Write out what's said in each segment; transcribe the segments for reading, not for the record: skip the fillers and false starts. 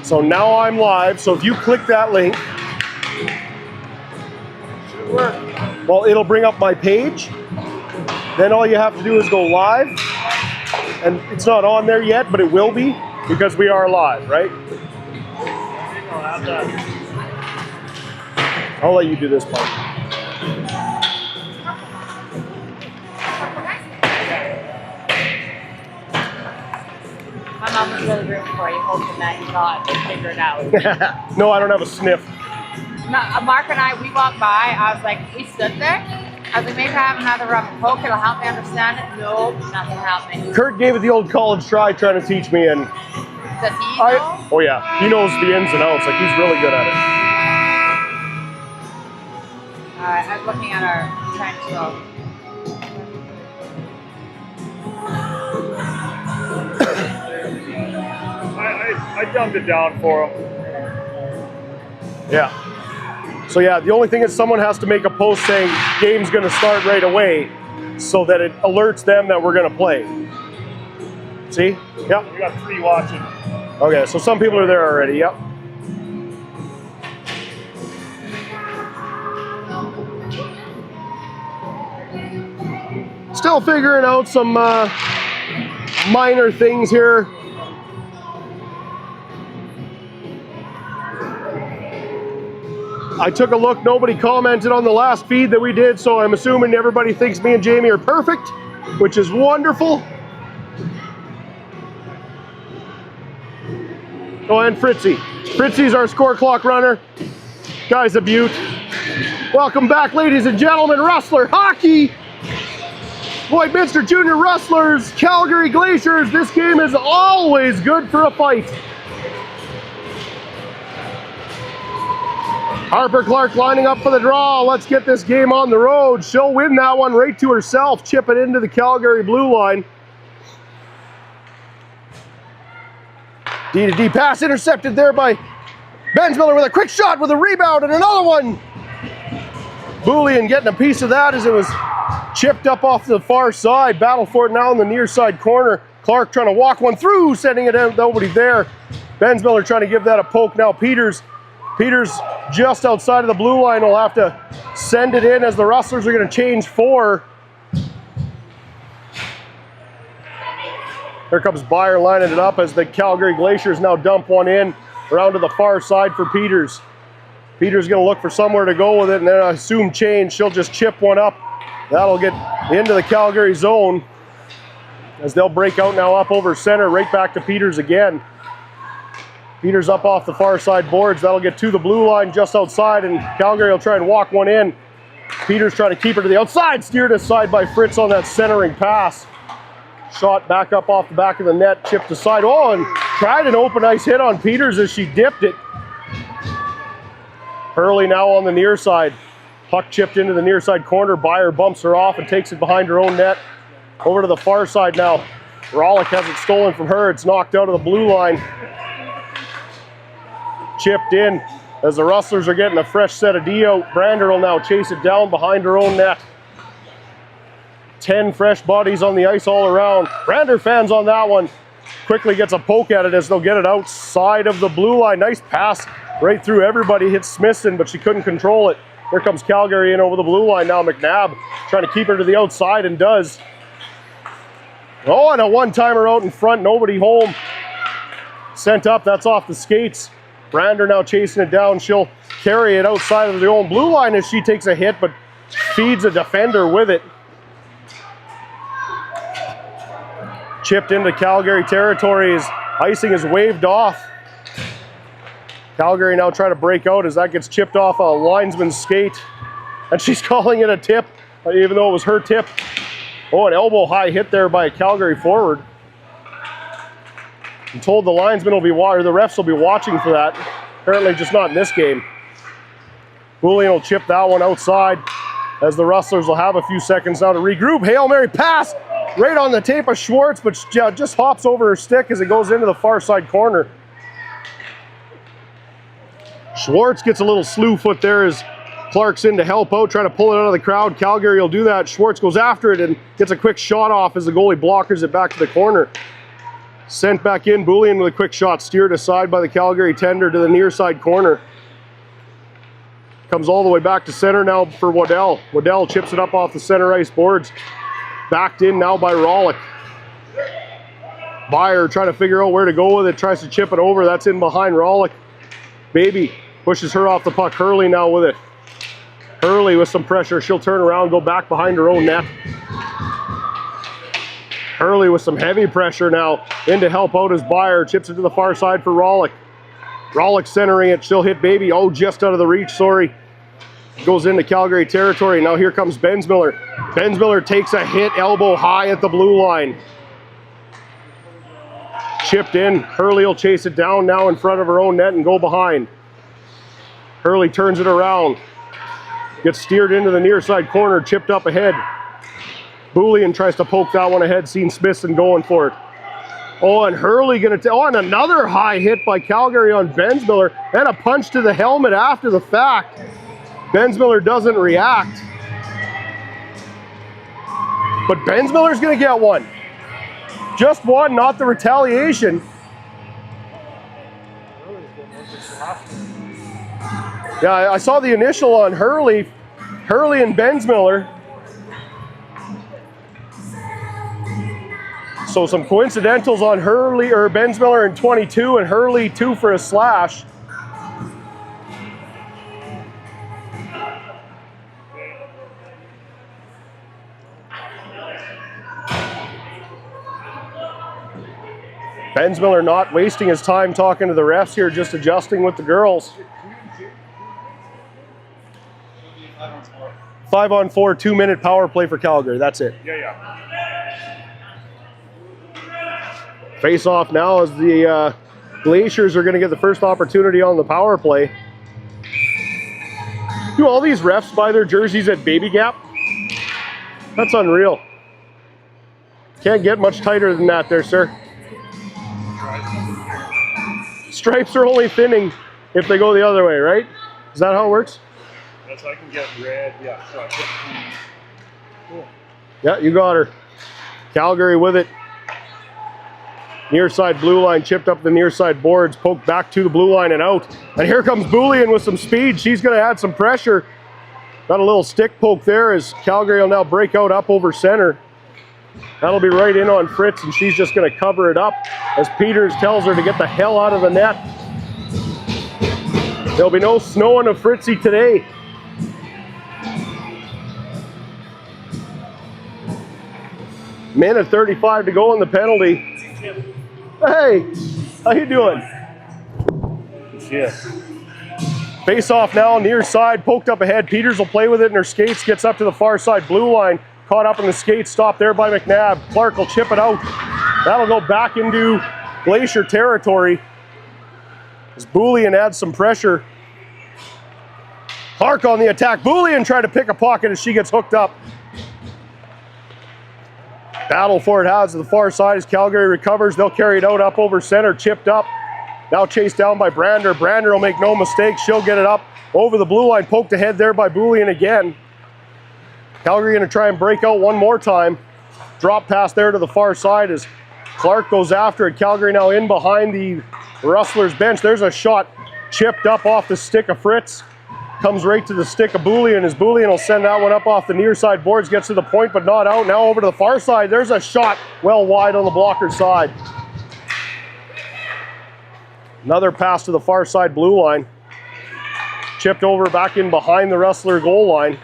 So now I'm live, so if you click that link, Should work. well, it'll bring up my page. Then all you have to do is go live. And it's not on there yet, but it will be because we are live, right? I'll let you do this part. My mom was really rooting for you, hoping that you got it figured out. No, I don't have a sniff. Mark and I, we walked by. I was like, we stood there. I was like, maybe I have another rum and coke. It'll help me understand it. Nope, nothing helped me. Kurt gave it the old college try trying to teach me, and Does he know? oh yeah, he knows the ins and outs. Like, he's really good at it. Alright, I'm looking at our time show. I dumbed it down for him. Yeah. So yeah, the only thing is someone has to make a post saying game's going to start right away so that it alerts them that we're going to play. See? Yep. We got 3 watching. Okay, so some people are there already. Yep. Still figuring out some minor things here. I took a look, nobody commented on the last feed that we did, so I'm assuming everybody thinks me and Jamie are perfect, which is wonderful. Oh, and Fritzy. Fritzy's our score clock runner. Guy's a beaut. Welcome back, ladies and gentlemen. Rustler hockey. Lloydminster Junior Rustlers, Calgary Glaciers. This game is always good for a fight. Harper Clark lining up for the draw. Let's get this game on the road. She'll win that one right to herself. Chip it into the Calgary blue line. D-to-D pass intercepted there by Bensmiller with a quick shot with a rebound and another one. Boolean getting a piece of that as it was chipped up off the far side. Battle for it now in the near side corner. Clark trying to walk one through, sending it out, nobody there. Bensmiller trying to give that a poke now. Peters just outside of the blue line will have to send it in as the Rustlers are going to change 4. Here comes Byer lining it up as the Calgary Glaciers now dump one in around to the far side for Peters. Peters going to look for somewhere to go with it, and then I assume change. She'll just chip one up. That'll get into the Calgary zone as they'll break out now up over center, right back to Peters again. Peters up off the far side boards. That'll get to the blue line just outside, and Calgary will try and walk one in. Peters trying to keep her to the outside, steered aside by Fritz on that centering pass. Shot back up off the back of the net, chipped aside. Oh, and tried an open ice hit on Peters as she dipped it. Hurley now on the near side. Puck chipped into the near side corner. Byer bumps her off and takes it behind her own net. Over to the far side now. Rollick has it stolen from her. It's knocked out of the blue line. Chipped in as the Rustlers are getting a fresh set of D out. Brander will now chase it down behind her own net. 10 fresh bodies on the ice all around. Brander fans on that one. Quickly gets a poke at it as they'll get it outside of the blue line. Nice pass right through everybody. Hits Smithson, but she couldn't control it. Here comes Calgary in over the blue line now. McNabb trying to keep her to the outside and does. Oh, and a one-timer out in front. Nobody home. Sent up. That's off the skates. Brander now chasing it down. She'll carry it outside of the own blue line as she takes a hit, but feeds a defender with it. Chipped into Calgary territory as icing is waved off. Calgary now trying to break out as that gets chipped off a linesman's skate. And she's calling it a tip, even though it was her tip. Oh, an elbow high hit there by a Calgary forward. I'm told the linesman will be, or the refs will be watching for that. Apparently just not in this game. Boolean will chip that one outside as the Rustlers will have a few seconds now to regroup. Hail Mary pass right on the tape of Schwartz, but just hops over her stick as it goes into the far side corner. Schwartz gets a little slew foot there as Clark's in to help out, trying to pull it out of the crowd. Calgary will do that. Schwartz goes after it and gets a quick shot off as the goalie blockers it back to the corner. Sent back in, Bullion with a quick shot, steered aside by the Calgary tender to the near side corner. Comes all the way back to center now for Waddell. Waddell chips it up off the center ice boards. Backed in now by Rollick. Byer trying to figure out where to go with it, tries to chip it over. That's in behind Rollick. Baby pushes her off the puck. Hurley now with it. Hurley with some pressure. She'll turn around, go back behind her own net. Hurley with some heavy pressure now. In to help out as Byer chips it to the far side for Rollick. Rollick centering it. She'll hit Baby. Oh, just out of the reach, sorry. Goes into Calgary territory. Now here comes Bensmiller. Bensmiller takes a hit, elbow high at the blue line. Chipped in. Hurley will chase it down now in front of her own net and go behind. Hurley turns it around. Gets steered into the near side corner, chipped up ahead. Bullion tries to poke that one ahead, seen Smithson going for it. Oh, and Hurley gonna and another high hit by Calgary on Bensmiller, and a punch to the helmet after the fact. Bensmiller doesn't react. But Bensmiller's gonna get one. Just one, not the retaliation. Yeah, I saw the initial on Hurley and Bensmiller. So some coincidentals on Hurley or Bensmiller in 22 and Hurley 2 for a slash. Bensmiller not wasting his time talking to the refs here, just adjusting with the girls. 5-on-4, 2-minute power play for Calgary. That's it. Yeah. Face off now as the Glaciers are going to get the first opportunity on the power play. Do all these refs buy their jerseys at Baby Gap? That's unreal. Can't get much tighter than that there, sir. Stripes are only thinning if they go the other way, right? Is that how it works? Yes, I can get red. Yeah, so cool. Yeah, you got her. Calgary with it. Near side blue line, chipped up the near side boards, poked back to the blue line and out. And here comes Bullion with some speed. She's going to add some pressure. Got a little stick poke there as Calgary will now break out up over center. That'll be right in on Fritz, and she's just going to cover it up as Peters tells her to get the hell out of the net. There'll be no snowing of Fritzy today. Minute 35 to go in the penalty. Hey, how you doing? Yeah. Face off now, near side, poked up ahead. Peters will play with it in her skates, gets up to the far side blue line. Caught up in the skates, stopped there by McNabb. Clark will chip it out. That'll go back into Glacier territory as Bullion adds some pressure. Clark on the attack. Bullion trying to pick a pocket as she gets hooked up. Battle for it has to the far side as Calgary recovers. They'll carry it out up over center, chipped up. Now chased down by Brander. Brander will make no mistake. She'll get it up over the blue line. Poked ahead there by Bullion again. Calgary going to try and break out one more time. Drop pass there to the far side as Clark goes after it. Calgary now in behind the Rustlers bench. There's a shot chipped up off the stick of Fritz. Comes right to the stick of Bullion as Bullion will send that one up off the near side boards. Gets to the point but not out. Now over to the far side. There's a shot well wide on the blocker side. Another pass to the far side blue line. Chipped over back in behind the Rustler goal line.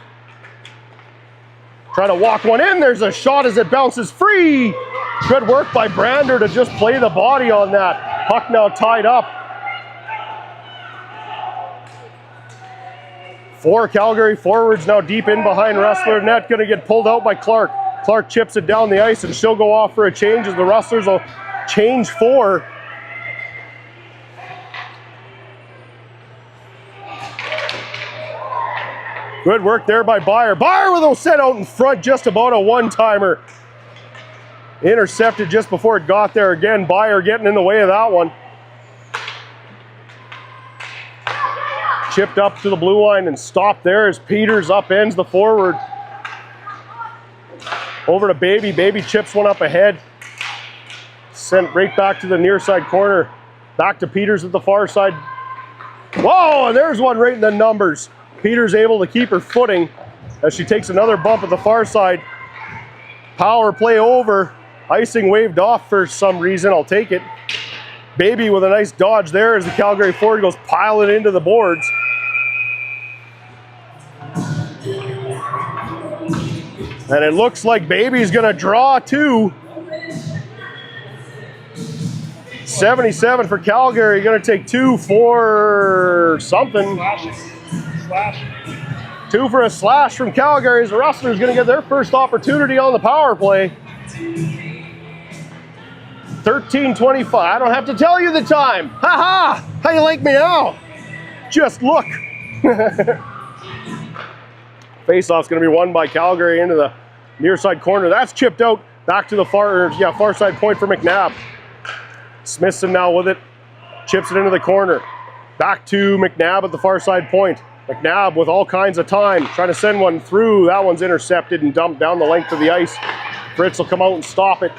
Trying to walk one in. There's a shot as it bounces free. Good work by Brander to just play the body on that. Puck now tied up. 4 Calgary forwards now deep in behind Rustler net. Going to get pulled out by Clark. Clark chips it down the ice and she'll go off for a change as the Rustlers will change 4. Good work there by Byer. Byer with a set out in front, just about a one-timer. Intercepted just before it got there again. Byer getting in the way of that one. Chipped up to the blue line and stopped there as Peters upends the forward. Over to Baby. Baby chips one up ahead. sent right back to the near side corner. Back to Peters at the far side. Whoa, and there's one right in the numbers. Peters able to keep her footing as she takes another bump at the far side. Power play over. Icing waved off for some reason. I'll take it. Baby with a nice dodge there as the Calgary forward goes piling into the boards. And it looks like Baby's gonna draw too. 77 for Calgary, gonna take 2 for something. Slash. 2 for a slash from Calgary as the Rustlers gonna get their first opportunity on the power play. 13:25, I don't have to tell you the time. Ha ha, how you like me now? Just look. Face-off's gonna be won by Calgary into the near side corner. That's chipped out back to the far side point for McNabb. Smithson now with it, chips it into the corner. Back to McNabb at the far side point. McNabb with all kinds of time, trying to send one through. That one's intercepted and dumped down the length of the ice. Fritz will come out and stop it,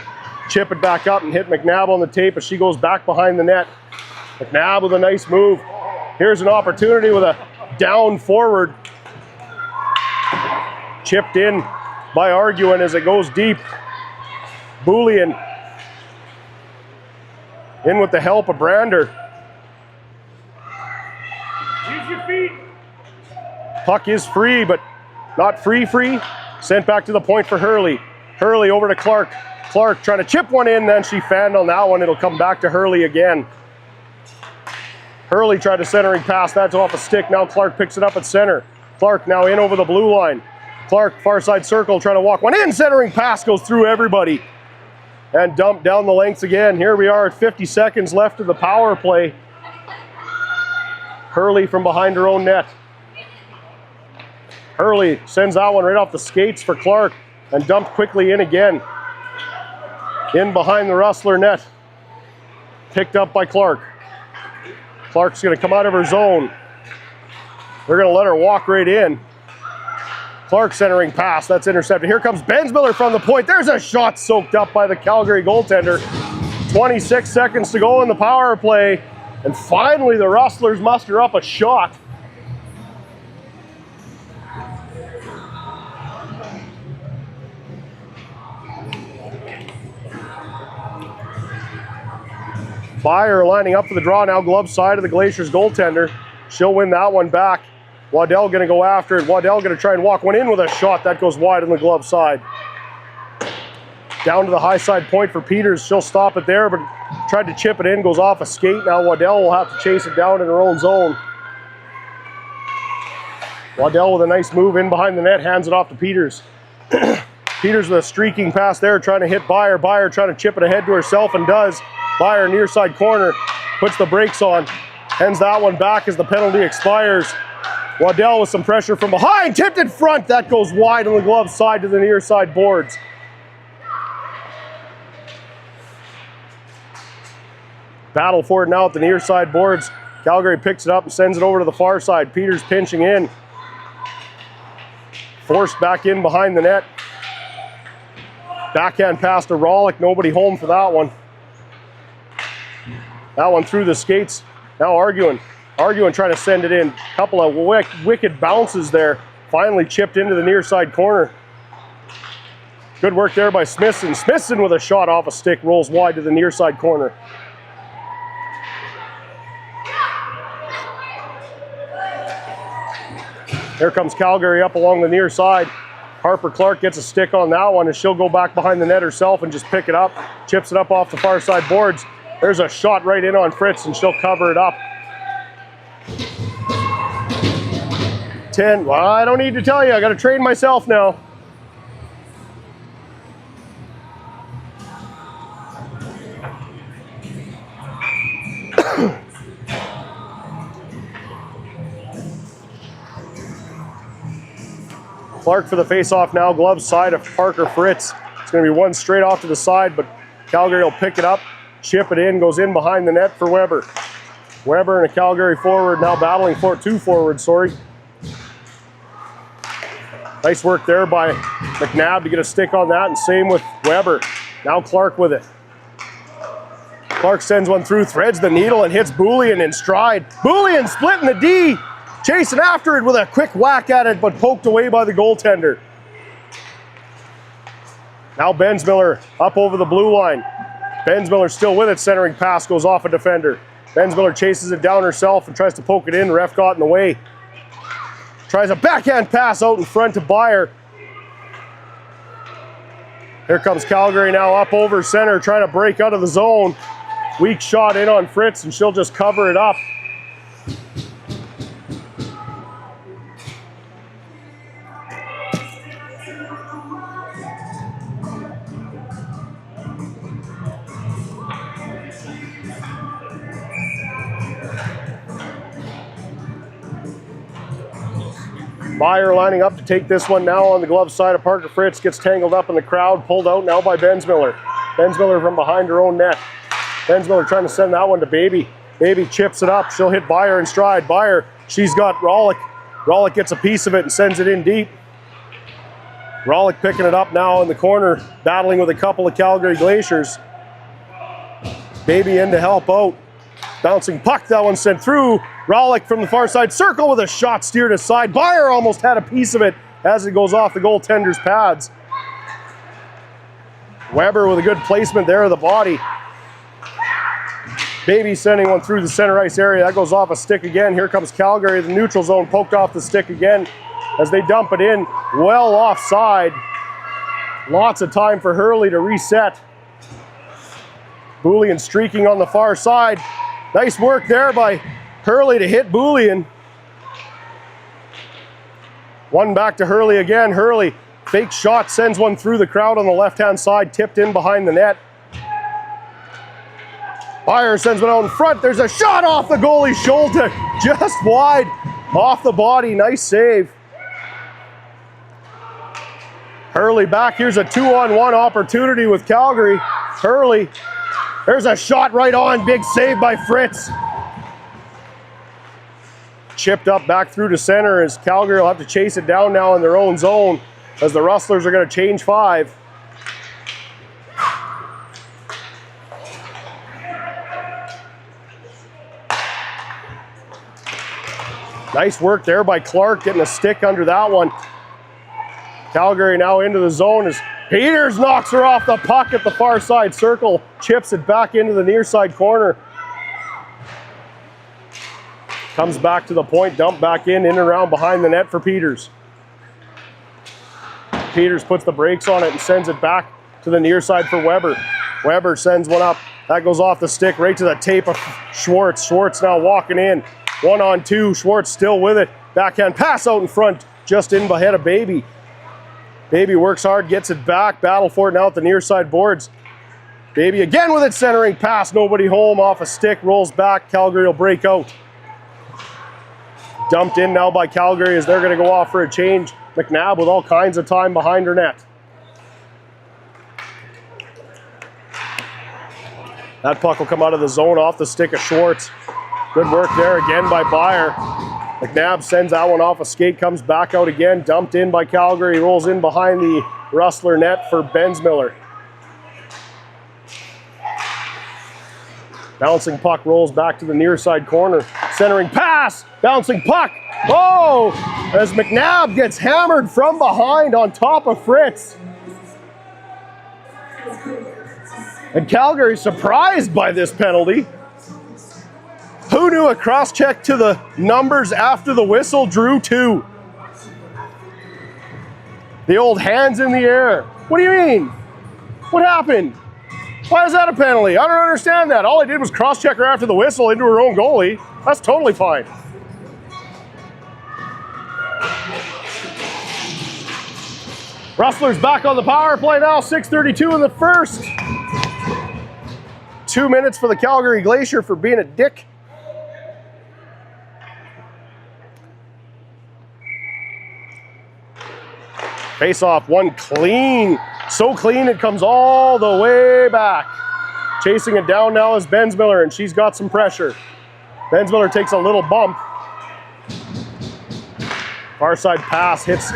chip it back up and hit McNabb on the tape as she goes back behind the net. McNabb with a nice move. Here's an opportunity with a down forward. Chipped in by Arguin as it goes deep. Boulian in with the help of Brander. Use your feet. Puck is free, but not free. Sent back to the point for Hurley. Hurley over to Clark. Clark trying to chip one in, then she fanned on that one. It'll come back to Hurley again. Hurley tried a centering pass. That's off a stick. Now Clark picks it up at center. Clark now in over the blue line. Clark, far side circle, trying to walk one in. Centering pass goes through everybody. And dumped down the lengths again. Here we are at 50 seconds left of the power play. Hurley from behind her own net. Hurley sends that one right off the skates for Clark and dumped quickly in again. In behind the Rustler net. Picked up by Clark. Clark's going to come out of her zone. They're going to let her walk right in. Clark centering pass, that's intercepted. Here comes Bensmiller from the point. There's a shot soaked up by the Calgary goaltender. 26 seconds to go in the power play. And finally the Rustlers muster up a shot. Byer lining up for the draw now, glove side of the Glaciers goaltender. She'll win that one back. Waddell going to go after it. Waddell going to try and walk one in with a shot. That goes wide on the glove side. Down to the high side point for Peters. She'll stop it there, but tried to chip it in. Goes off a skate. Now Waddell will have to chase it down in her own zone. Waddell with a nice move in behind the net. Hands it off to Peters. Peters with a streaking pass there, trying to hit Byer. Byer trying to chip it ahead to herself and does. Byer near side corner. Puts the brakes on. Hands that one back as the penalty expires. Waddell with some pressure from behind, tipped in front. That goes wide on the glove side to the near side boards. Battle for it now at the near side boards. Calgary picks it up and sends it over to the far side. Peters pinching in. Forced back in behind the net. Backhand pass to Rollick. Nobody home for that one. That one through the skates. Now Arguin trying to send it in. Couple of wicked bounces there. Finally chipped into the near side corner. Good work there by Smithson. Smithson with a shot off a stick, rolls wide to the near side corner. Here comes Calgary up along the near side. Harper Clark gets a stick on that one and she'll go back behind the net herself and just pick it up. Chips it up off the far side boards. There's a shot right in on Fritz and she'll cover it up. 10, well, I don't need to tell you, I got to train myself now. Clark for the face-off now, glove side of Parker Fritz. It's going to be one straight off to the side, but Calgary will pick it up, chip it in, goes in behind the net for Weber. Weber and a Calgary forward now battling for two forwards, sorry. Nice work there by McNabb to get a stick on that, and same with Weber. Now Clark with it. Clark sends one through, threads the needle, and hits Bullion in stride. Bullion splitting the D, chasing after it with a quick whack at it, but poked away by the goaltender. Now Bensmiller up over the blue line. Bensmiller still with it, centering pass goes off a defender. Bensmiller chases it down herself and tries to poke it in. Ref got in the way. Tries a backhand pass out in front to Byer. Here comes Calgary now up over center, trying to break out of the zone. Weak shot in on Fritz, and she'll just cover it up. Byer lining up to take this one now on the glove side of Parker Fritz. Gets tangled up in the crowd, pulled out now by Bensmiller. Bensmiller from behind her own net. Bensmiller trying to send that one to Baby. Baby chips it up. She'll hit Byer in stride. Byer, she's got Rollick. Rollick gets a piece of it and sends it in deep. Rollick picking it up now in the corner, battling with a couple of Calgary Glaciers. Baby in to help out. Bouncing puck, that one sent through. Rollick from the far side circle with a shot steered aside. Byer almost had a piece of it as it goes off the goaltender's pads. Weber with a good placement there of the body. Baby sending one through the center ice area. That goes off a stick again. Here comes Calgary. The neutral zone poked off the stick again as they dump it in. Well offside. Lots of time for Hurley to reset. Bullion streaking on the far side. Nice work there by Hurley to hit Bullion. One back to Hurley again. Hurley, fake shot, sends one through the crowd on the left-hand side, tipped in behind the net. Byer sends one out in front. There's a shot off the goalie's shoulder, just wide off the body. Nice save. Hurley back. Here's a 2-on-1 opportunity with Calgary. Hurley. There's a shot right on. Big save by Fritz. Chipped up back through to center as Calgary will have to chase it down now in their own zone as the Rustlers are going to change 5. Nice work there by Clark, getting a stick under that one. Calgary now into the zone as Peters knocks her off the puck at the far side circle, chips it back into the near side corner. Comes back to the point, dump back in and around behind the net for Peters. Peters puts the brakes on it and sends it back to the near side for Weber. Weber sends one up. That goes off the stick right to the tape of Schwartz. Schwartz now walking in. 1-on-2. Schwartz still with it. Backhand pass out in front, just in ahead of Baby. Baby works hard, gets it back. Battle for it now at the near side boards. Baby again with it, centering pass. Nobody home, off a stick, rolls back. Calgary will break out. Dumped in now by Calgary as they're going to go off for a change. McNabb with all kinds of time behind her net. That puck will come out of the zone off the stick of Schwartz. Good work there again by Byer. McNabb sends that one off a skate, comes back out again, dumped in by Calgary, rolls in behind the Rustler net for Bensmiller. Bouncing puck rolls back to the near side corner. Centering pass, bouncing puck. Oh, as McNabb gets hammered from behind on top of Fritz. And Calgary surprised by this penalty. Who knew a cross-check to the numbers after the whistle drew 2? The old hands in the air. What do you mean? What happened? Why is that a penalty? I don't understand that. All I did was cross-check her after the whistle into her own goalie. That's totally fine. Rustlers back on the power play now. 6:32 in the first. 2 minutes for the Calgary Glacier for being a dick. Face off, one clean. So clean it comes all the way back. Chasing it down now is Bensmiller, and she's got some pressure. Bensmiller takes a little bump. Far side pass hits.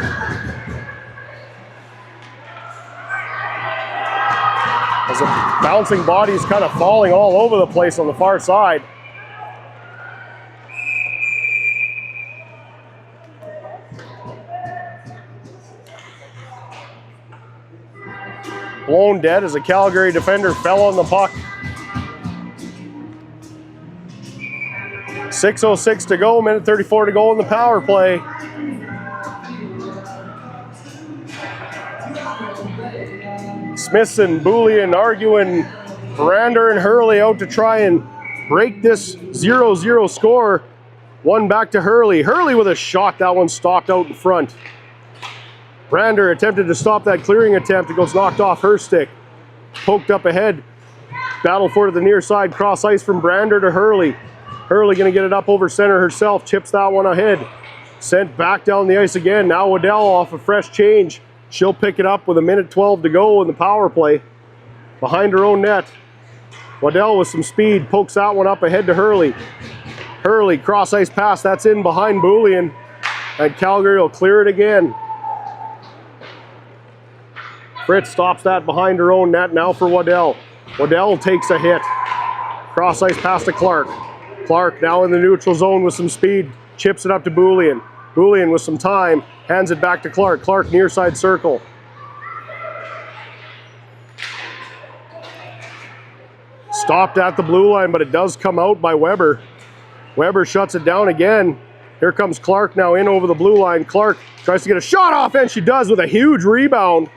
as the bouncing body's kind of falling all over the place on the far side. Blown dead as a Calgary defender fell on the puck. 6:06 to go, minute 34 to go in the power play. Smithson, Bullion arguing, Brander and Hurley out to try and break this 0-0 score. One back to Hurley. Hurley with a shot, that one stopped out in front. Brander attempted to stop that clearing attempt. It goes knocked off her stick. Poked up ahead. Battle for the near side. Cross ice from Brander to Hurley. Hurley going to get it up over center herself. Chips that one ahead. Sent back down the ice again. Now Waddell off a fresh change. She'll pick it up with a minute 12 to go in the power play. Behind her own net. Waddell with some speed. Pokes that one up ahead to Hurley. Hurley cross ice pass. That's in behind Bullion. And Calgary will clear it again. Fritz stops that behind her own net now for Waddell. Waddell takes a hit. Cross ice pass to Clark. Clark now in the neutral zone with some speed. Chips it up to Bullion. Bullion with some time. Hands it back to Clark. Clark near side circle. Stopped at the blue line, but it does come out by Weber. Weber shuts it down again. Here comes Clark now in over the blue line. Clark tries to get a shot off, and she does with a huge rebound.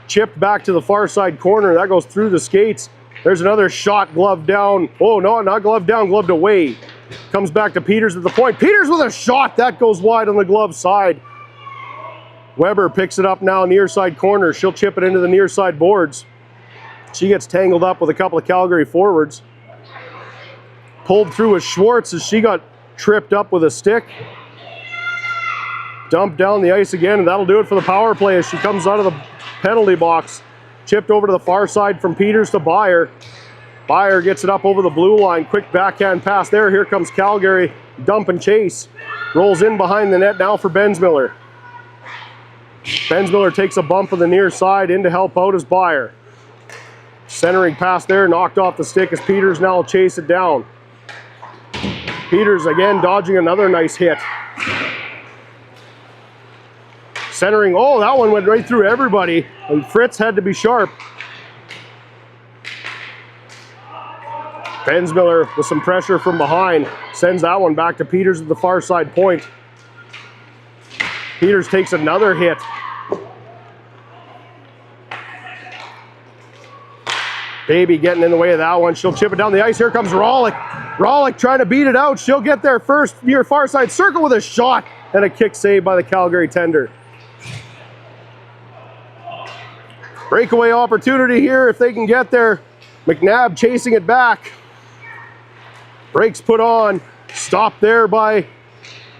Chipped back to the far side corner. That goes through the skates. There's another shot, glove down. Oh, no, not glove down, gloved away. Comes back to Peters at the point. Peters with a shot. That goes wide on the glove side. Weber picks it up now near side corner. She'll chip it into the near side boards. She gets tangled up with a couple of Calgary forwards. Pulled through with Schwartz as she got tripped up with a stick. Dumped down the ice again, and that'll do it for the power play as she comes out of the penalty box. Chipped over to the far side from Peters to Beyer. Beyer gets it up over the blue line. Quick backhand pass there. Here comes Calgary. Dump and chase. Rolls in behind the net now for Bensmiller. Bensmiller takes a bump on the near side. In to help out is Beyer. Centering pass there. Knocked off the stick as Peters now will chase it down. Peters again dodging another nice hit. Centering, oh, that one went right through everybody, and Fritz had to be sharp. Bensmiller with some pressure from behind, sends that one back to Peters at the far side point. Peters takes another hit. Baby getting in the way of that one. She'll chip it down the ice. Here comes Rawlik. Rawlik trying to beat it out. She'll get there first near far side circle with a shot, and a kick save by the Calgary tender. Breakaway opportunity here if they can get there. McNabb chasing it back. Brakes put on. Stopped there by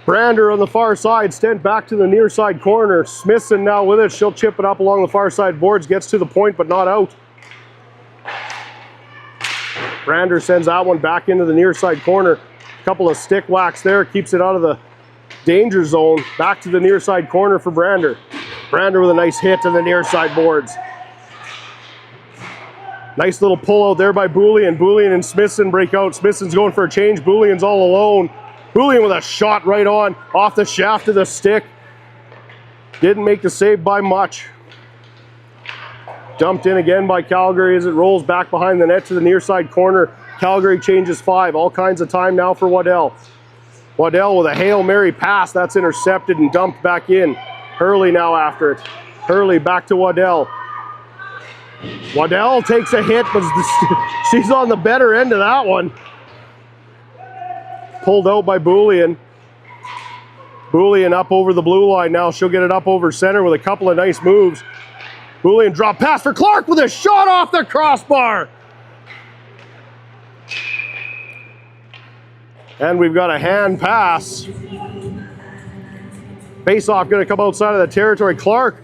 Brander on the far side. Sent back to the near side corner. Smithson now with it. She'll chip it up along the far side boards. Gets to the point but not out. Brander sends that one back into the near side corner. Couple of stick whacks there. Keeps it out of the danger zone. Back to the near side corner for Brander. Brander with a nice hit to the near side boards. Nice little pull out there by Bullion. Bullion and Smithson break out. Smithson's going for a change. Bullion's all alone. Bullion with a shot right on, off the shaft of the stick. Didn't make the save by much. Dumped in again by Calgary as it rolls back behind the net to the near side corner. Calgary changes 5. All kinds of time now for Waddell. Waddell with a Hail Mary pass. That's intercepted and dumped back in. Hurley now after it. Hurley back to Waddell. Waddell takes a hit, but she's on the better end of that one. Pulled out by Bullion. Bullion up over the blue line now. She'll get it up over center with a couple of nice moves. Bullion drop pass for Clark with a shot off the crossbar. And we've got a hand pass. Face-off going to come outside of the territory. Clark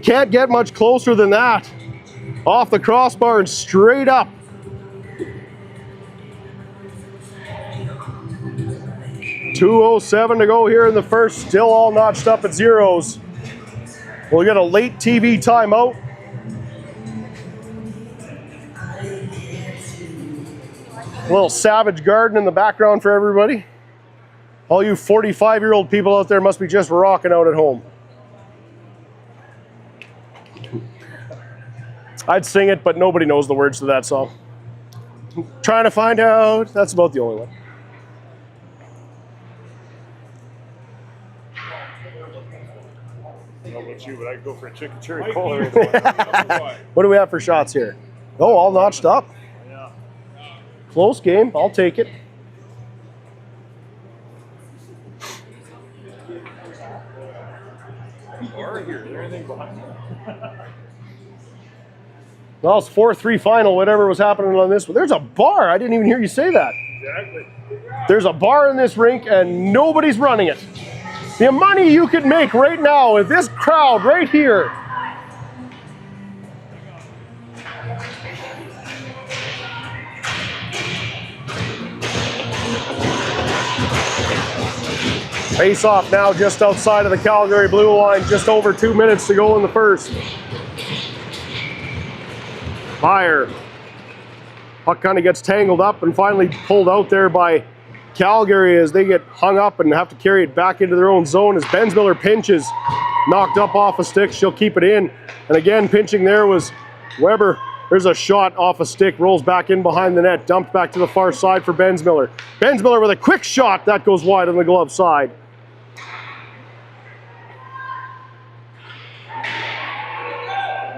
can't get much closer than that. Off the crossbar and straight up. .207 to go here in the first. Still all notched up at zeros. We'll get a late TV timeout. A little Savage Garden in the background for everybody. All you 45-year-old people out there must be just rocking out at home. I'd sing it, but nobody knows the words to that song. Trying to find out, that's about the only one. I don't know about you, but I'd go for a chicken cherry cola. Right. What do we have for shots here? Oh, all notched up. Yeah. Close game, I'll take it. Bar here, is there anything behind you? Well, it's 4-3 final, whatever was happening on this one. There's a bar, I didn't even hear you say that. Exactly. There's a bar in this rink and nobody's running it. The money you could make right now with this crowd right here. Face off now just outside of the Calgary blue line, just over 2 minutes to go in the first. Fire. Puck kind of gets tangled up and finally pulled out there by Calgary as they get hung up and have to carry it back into their own zone as Bensmiller pinches. Knocked up off a stick, she'll keep it in. And again, pinching there was Weber. There's a shot off a stick, rolls back in behind the net, dumped back to the far side for Bensmiller. Bensmiller with a quick shot, that goes wide on the glove side.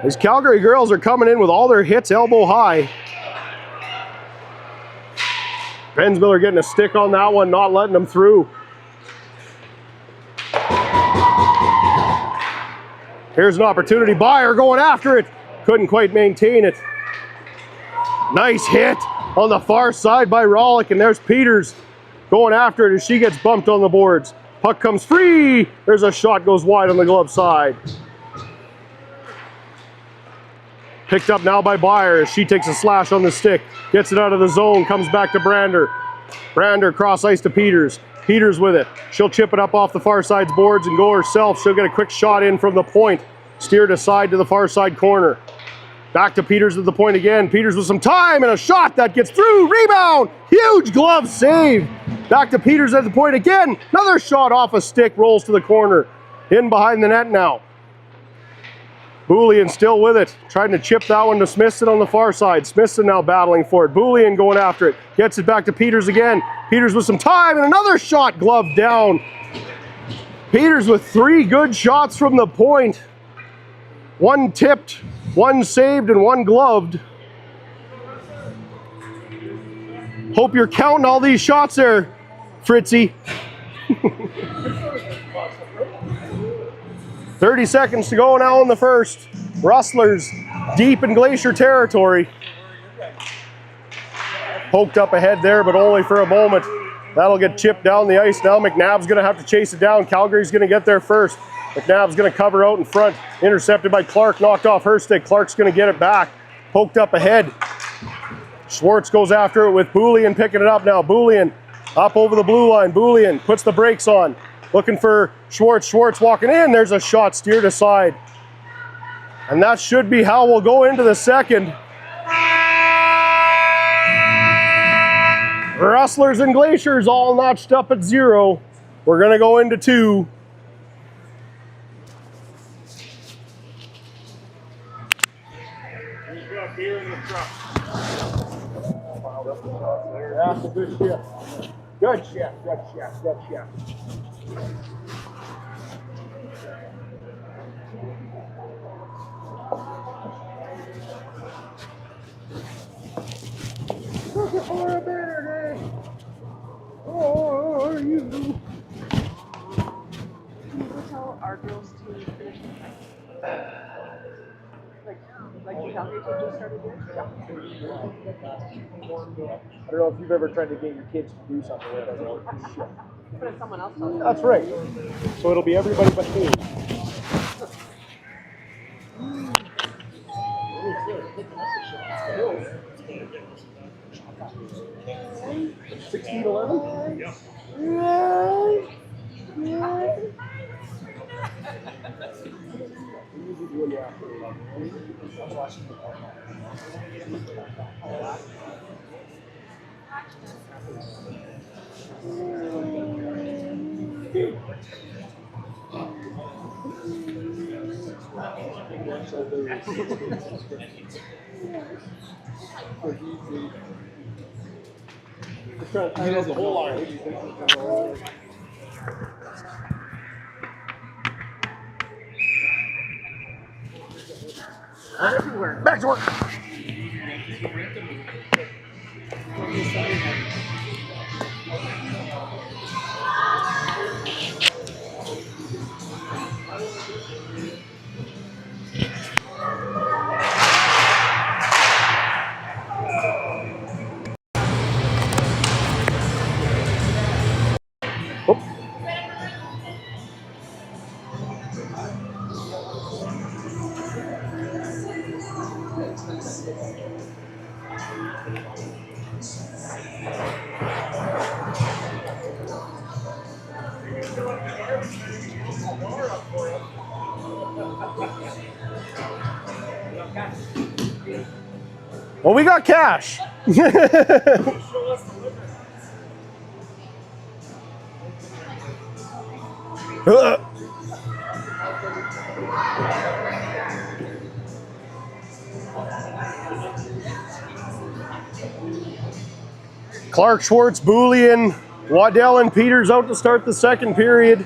These Calgary girls are coming in with all their hits elbow high. Bensmiller getting a stick on that one, not letting them through. Here's an opportunity. Byer going after it. Couldn't quite maintain it. Nice hit on the far side by Rollick, and there's Peters going after it as she gets bumped on the boards. Puck comes free. There's a shot, goes wide on the glove side. Picked up now by Byer as she takes a slash on the stick. Gets it out of the zone, comes back to Brander. Brander cross ice to Peters. Peters with it. She'll chip it up off the far side's boards and go herself. She'll get a quick shot in from the point. Steered aside to the far side corner. Back to Peters at the point again. Peters with some time and a shot that gets through. Rebound! Huge glove save. Back to Peters at the point again. Another shot off a stick, rolls to the corner. In behind the net now. Boulian still with it, trying to chip that one to Smithson on the far side. Smithson now battling for it. Boulian going after it. Gets it back to Peters again. Peters with some time and another shot, glove down. Peters with 3 good shots from the point. 1 tipped, 1 saved, and 1 gloved. Hope you're counting all these shots there, Fritzy. 30 seconds to go now in the first. Rustlers deep in Glacier territory. Poked up ahead there, but only for a moment. That'll get chipped down the ice now. McNabb's going to have to chase it down. Calgary's going to get there first. McNabb's going to cover out in front. Intercepted by Clark, knocked off her stick. Clark's going to get it back. Poked up ahead. Schwartz goes after it with Boulian picking it up now. Boulian up over the blue line. Boulian puts the brakes on. Looking for Schwartz. Schwartz walking in. There's a shot steered aside. And that should be how we'll go into the second. Rustlers and Glaciers all notched up at 0. We're going to go into 2. Who's got beer in the truck? That's a good shift. Good shift, good shift, good shift. Looking for a better day. Are you? Can you tell our girls to finish the fight? Like the Calgary team just started doing? I don't know if you've ever tried to get your kids to do something that doesn't work. Shit. But if someone else does it. That's right. So it'll be everybody but me. $16-11? Yep. He has a whole line. Back to work. Well, we got cash. Clark, Schwartz, Boolean, Waddell, and Peters out to start the second period.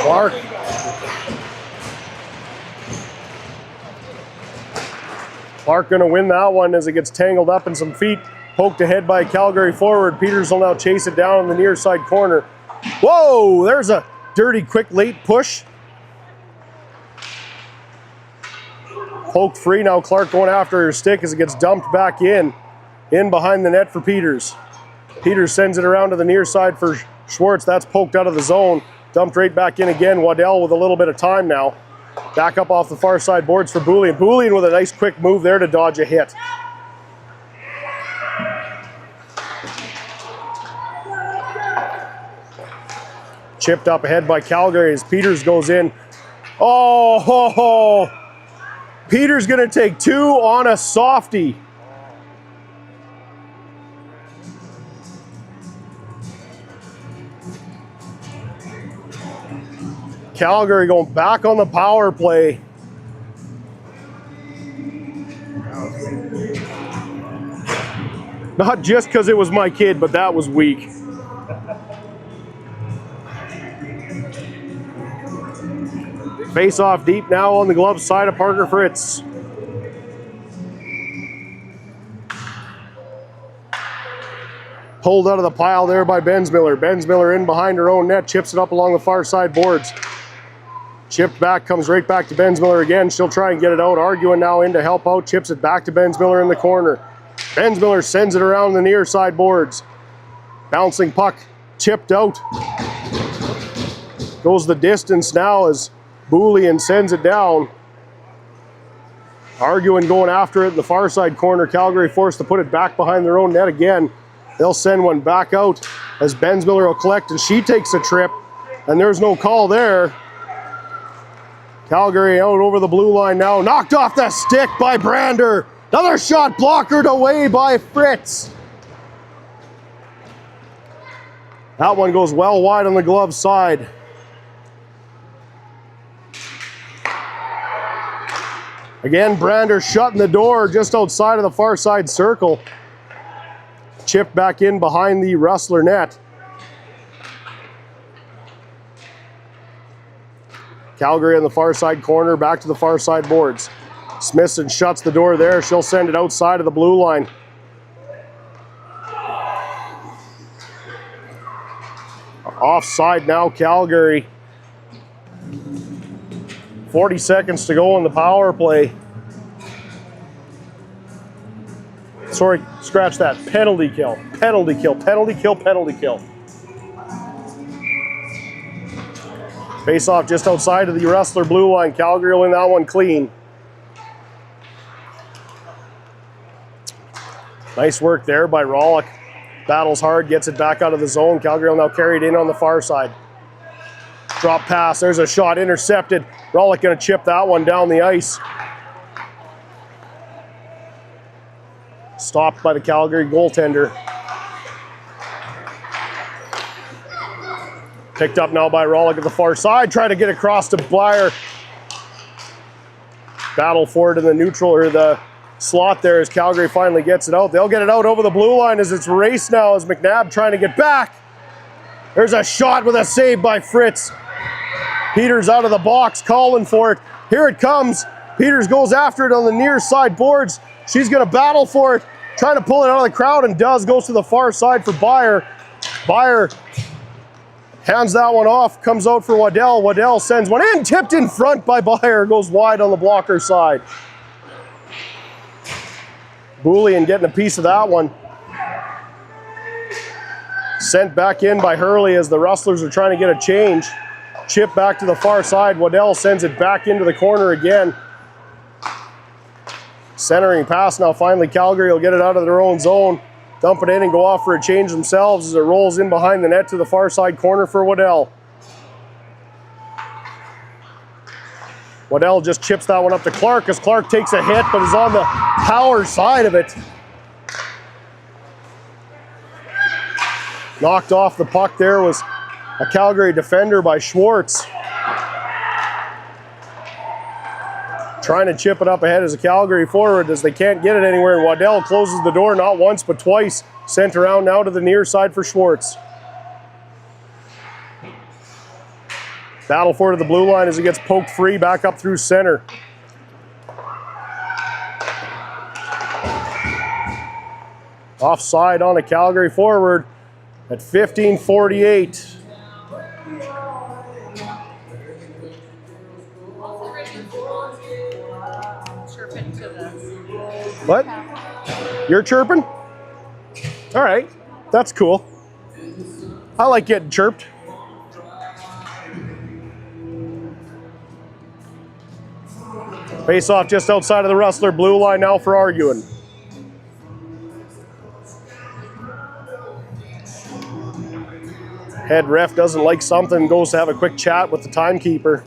Clark. Clark going to win that one as it gets tangled up in some feet. Poked ahead by Calgary forward. Peters will now chase it down in the near side corner. Whoa, there's a dirty, quick, late push. Poked free, now Clark going after her stick as it gets dumped back in behind the net for Peters. Peters sends it around to the near side for Schwartz. That's poked out of the zone. Dumped right back in again. Waddell with a little bit of time now. Back up off the far side boards for Boolean. Boolean with a nice quick move there to dodge a hit. Chipped up ahead by Calgary as Peters goes in. Oh, ho, ho. Peters going to take two on a softie. Calgary going back on the power play. Not just because it was my kid, but that was weak. Face off deep now on the glove side of Parker Fritz. Pulled out of the pile there by Bensmiller. Bensmiller in behind her own net, chips it up along the far side boards. Chipped back, comes right back to Bensmiller again. She'll try and get it out. Arguing now in to help out. Chips it back to Bensmiller in the corner. Bensmiller sends it around the near side boards. Bouncing puck, chipped out. Goes the distance now as Boolean sends it down. Arguing going after it in the far side corner. Calgary forced to put it back behind their own net again. They'll send one back out as Bensmiller will collect, and she takes a trip, and there's no call there. Calgary out over the blue line now. Knocked off the stick by Brander. Another shot blockered away by Fritz. That one goes well wide on the glove side. Again, Brander shutting the door just outside of the far side circle. Chipped back in behind the Rustler net. Calgary on the far side corner, back to the far side boards. Smithson shuts the door there. She'll send it outside of the blue line. Offside now, Calgary. 40 seconds to go in the power play. Sorry, scratch that. Penalty kill. Penalty kill. Penalty kill. Penalty kill. Face off just outside of the Rustler blue line. Calgary will win that one clean. Nice work there by Rollick. Battles hard, gets it back out of the zone. Calgary will now carry it in on the far side. Drop pass, there's a shot intercepted. Rollick gonna chip that one down the ice. Stopped by the Calgary goaltender. Picked up now by Rollick at the far side, trying to get across to Blyer. Battle for it in the neutral, or the slot there, as Calgary finally gets it out. They'll get it out over the blue line as it's raced now, as McNabb trying to get back. There's a shot with a save by Fritz. Peters out of the box, calling for it. Here it comes. Peters goes after it on the near side boards. She's going to battle for it, trying to pull it out of the crowd, and does. Goes to the far side for Blyer. Blyer hands that one off, comes out for Waddell. Waddell sends one in, tipped in front by Blyer, goes wide on the blocker side. Boulian getting a piece of that one. Sent back in by Hurley as the Rustlers are trying to get a change. Chip back to the far side. Waddell sends it back into the corner again. Centering pass now. Finally, Calgary will get it out of their own zone. Dump it in and go off for a change themselves as it rolls in behind the net to the far side corner for Waddell. Waddell just chips that one up to Clark as Clark takes a hit but is on the power side of it. Knocked off the puck there was a Calgary defender by Schwartz. Trying to chip it up ahead as a Calgary forward as they can't get it anywhere. And Waddell closes the door not once but twice. Sent around now to the near side for Schwartz. Battle for it to the blue line as it gets poked free back up through center. Offside on a Calgary forward at 15:48. Chirping to the What? You're chirping? All right, that's cool. I like getting chirped. Face off just outside of the Rustler blue line now for arguing. Head ref doesn't like something, goes to have a quick chat with the timekeeper.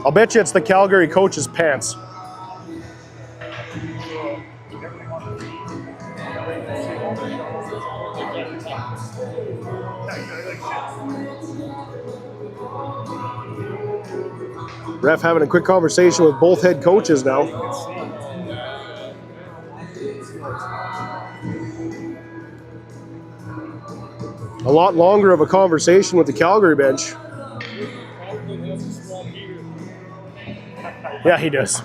I'll bet you it's the Calgary coach's pants. Ref having a quick conversation with both head coaches now. A lot longer of a conversation with the Calgary bench. Yeah, he does.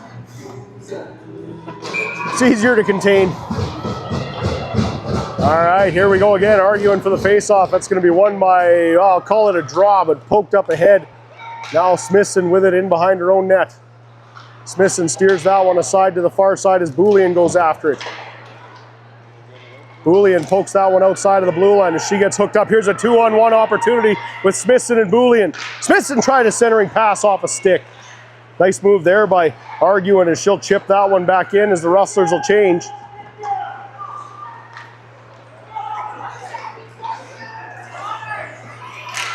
It's easier to contain. All right, here we go again, arguing for the face-off. That's going to be won by, I'll call it a draw, but poked up ahead. Now Smithson with it in behind her own net. Smithson steers that one aside to the far side as Boulian goes after it. Boulian pokes that one outside of the blue line as she gets hooked up. Here's a 2-on-1 opportunity with Smithson and Boulian. Smithson trying a centering pass off a stick. Nice move there by Arguin as she'll chip that one back in as the Rustlers will change.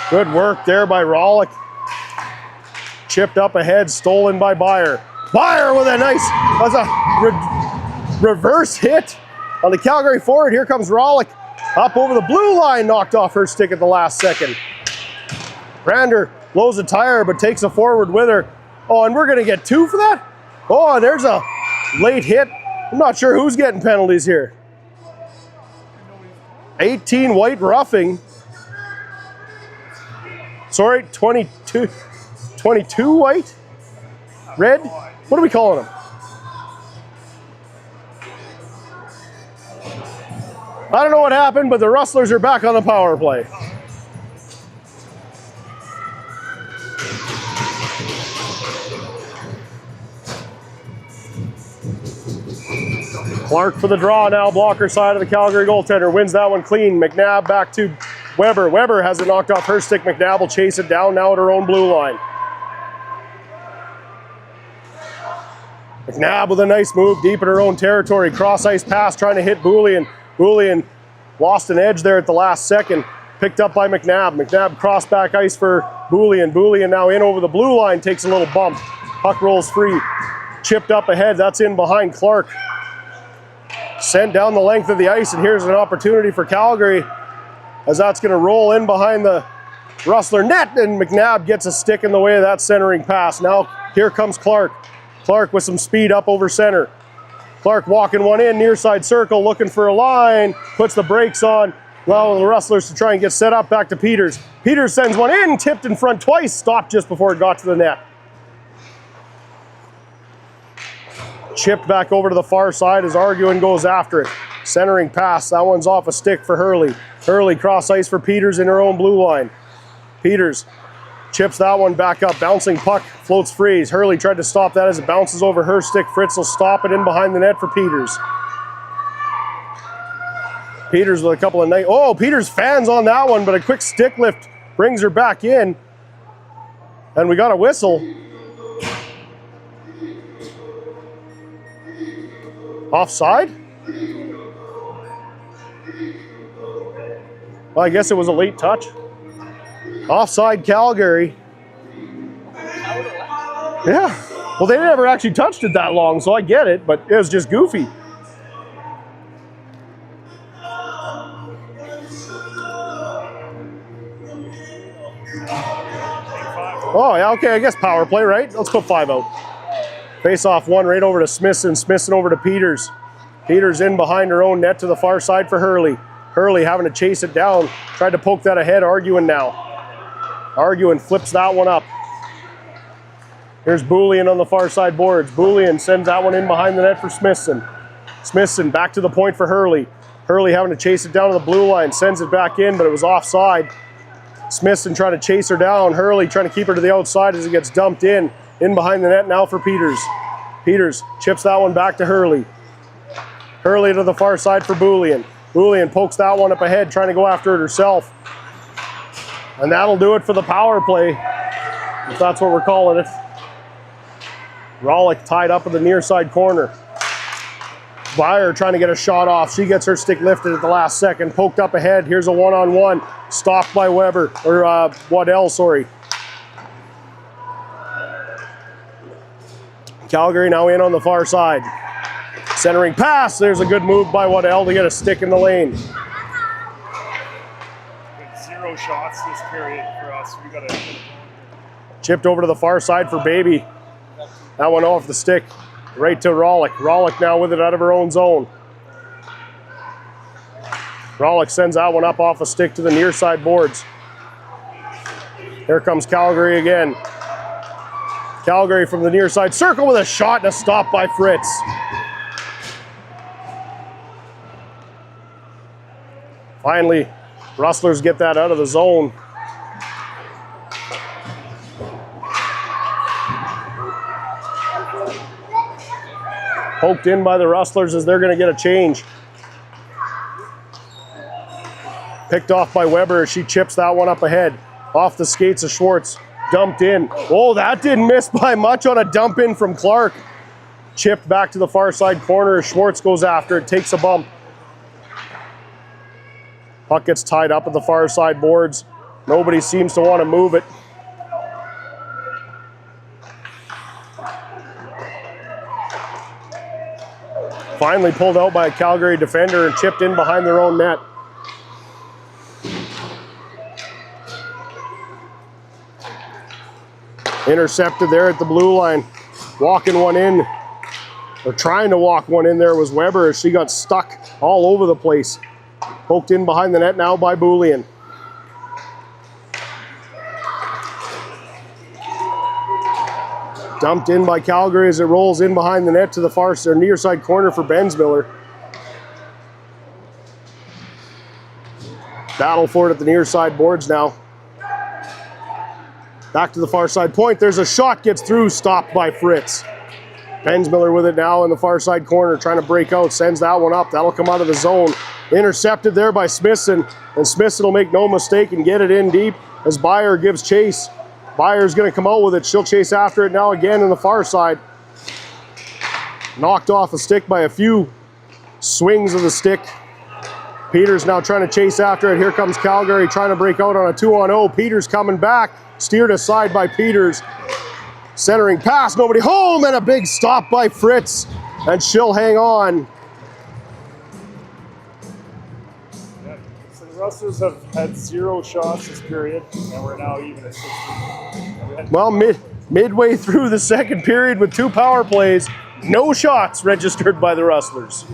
Good work there by Rollick. Chipped up ahead, stolen by Blyer. Blyer with a nice, that's a reverse hit on the Calgary forward. Here comes Rollick up over the blue line, knocked off her stick at the last second. Brander blows a tire but takes a forward with her. Oh, and we're gonna get 2 for that? Oh, and there's a late hit. I'm not sure who's getting penalties here. 18 white roughing. Sorry, 22 white? Red? What are we calling them? I don't know what happened, but the Rustlers are back on the power play. Clark for the draw now, blocker side of the Calgary goaltender, wins that one clean. McNabb back to Weber. Weber has it knocked off her stick. McNabb will chase it down now at her own blue line. McNabb with a nice move deep in her own territory. Cross ice pass trying to hit Boulian. Boulian lost an edge there at the last second. Picked up by McNabb. McNabb cross back ice for Boulian. Boulian now in over the blue line, takes a little bump. Puck rolls free. Chipped up ahead, that's in behind Clark. Sent down the length of the ice, and here's an opportunity for Calgary as that's going to roll in behind the Rustler net, and McNabb gets a stick in the way of that centering pass. Now here comes Clark. Clark with some speed up over center. Clark walking one in, near side circle, looking for a line, puts the brakes on, allowing the Rustlers to try and get set up. Back to Peters. Peters sends one in, tipped in front twice, stopped just before it got to the net. Chipped back over to the far side as Arguin goes after it. Centering pass, that one's off a stick for Hurley. Hurley cross ice for Peters in her own blue line. Peters chips that one back up, bouncing puck, floats free. Hurley tried to stop that as it bounces over her stick. Fritz will stop it in behind the net for Peters. Peters with a couple of nice, oh, Peters fans on that one, but a quick stick lift brings her back in. And we got a whistle. Offside? Well, I guess it was a late touch. Offside Calgary. Yeah. Well, they never actually touched it that long, so I get it, but it was just goofy. Oh, yeah, okay, I guess power play, right? Let's put 5 out. Face off one right over to Smithson. Smithson over to Peters. Peters in behind her own net to the far side for Hurley. Hurley having to chase it down. Tried to poke that ahead, Arguin now. Arguin flips that one up. Here's Boulian on the far side boards. Boulian sends that one in behind the net for Smithson. Smithson back to the point for Hurley. Hurley having to chase it down to the blue line. Sends it back in, but it was offside. Smithson trying to chase her down. Hurley trying to keep her to the outside as it gets dumped in. In behind the net now for Peters. Peters chips that one back to Hurley. Hurley to the far side for Boulian. Boulian pokes that one up ahead, trying to go after it herself. And that'll do it for the power play, if that's what we're calling it. Rollick tied up in the near side corner. Byer trying to get a shot off. She gets her stick lifted at the last second. Poked up ahead. Here's a one-on-one. Stopped by Weber, or Waddell, sorry. Calgary now in on the far side. Centering pass. There's a good move by Waddell to get a stick in the lane. 0 shots this period for us. We got to. Chipped over to the far side for Baby. That one off the stick. Right to Rollick. Rollick now with it out of her own zone. Rollick sends that one up off a stick to the near side boards. Here comes Calgary again. Calgary from the near side circle with a shot and a stop by Fritz. Finally, Rustlers get that out of the zone. Poked in by the Rustlers as they're going to get a change. Picked off by Weber as she chips that one up ahead. Off the skates of Schwartz. Dumped in. Oh, that didn't miss by much on a dump in from Clark. Chipped back to the far side corner as Schwartz goes after it, takes a bump. Puck gets tied up at the far side boards. Nobody seems to want to move it. Finally pulled out by a Calgary defender and chipped in behind their own net. Intercepted there at the blue line. Walking one in, or trying to walk one in there was Weber as she got stuck all over the place. Poked in behind the net now by Boulian. Dumped in by Calgary as it rolls in behind the net to the far or near side corner for Bensmiller. Battle for it at the near side boards now. Back to the far side point. There's a shot, gets through, stopped by Fritz. Bensmiller with it now in the far side corner, trying to break out, sends that one up. That'll come out of the zone. Intercepted there by Smithson, and Smithson will make no mistake and get it in deep as Byer gives chase. Byer's going to come out with it. She'll chase after it now again in the far side. Knocked off a stick by a few swings of the stick. Peters now trying to chase after it. Here comes Calgary trying to break out on a 2-on-0. Peters coming back, steered aside by Peters. Centering pass, nobody home, and a big stop by Fritz, and she'll hang on. Yeah. So the Rustlers have had 0 shots this period, and we're now even at 60. Well, midway through the second period with 2 power plays, no shots registered by the Rustlers.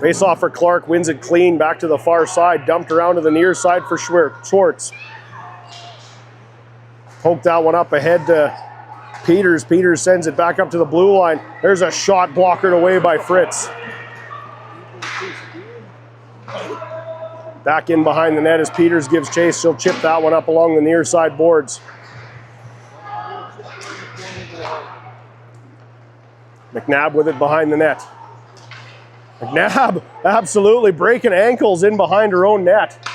Face off for Clark, wins it clean, back to the far side, dumped around to the near side for Schwartz. Poked that one up ahead to Peters. Peters sends it back up to the blue line. There's a shot blockered away by Fritz. Back in behind the net as Peters gives chase. She'll chip that one up along the near side boards. McNabb with it behind the net. McNabb absolutely breaking ankles in behind her own net.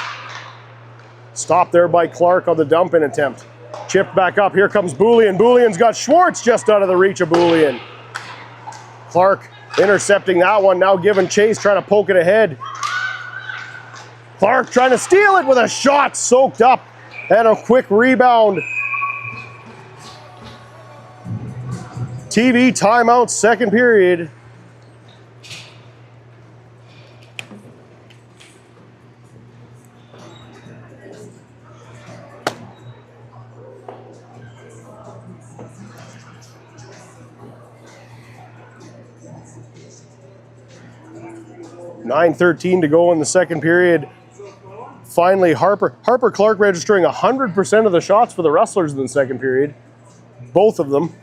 Stopped there by Clark on the dump-in attempt. Chipped back up. Here comes Boulian. Boulian's got Schwartz just out of the reach of Boulian. Clark intercepting that one. Now giving chase, trying to poke it ahead. Clark trying to steal it with a shot soaked up and a quick rebound. TV timeout, second period. .9:13 to go in the second period. Finally, Harper Clark registering 100% of the shots for the Rustlers in the second period. Both of them.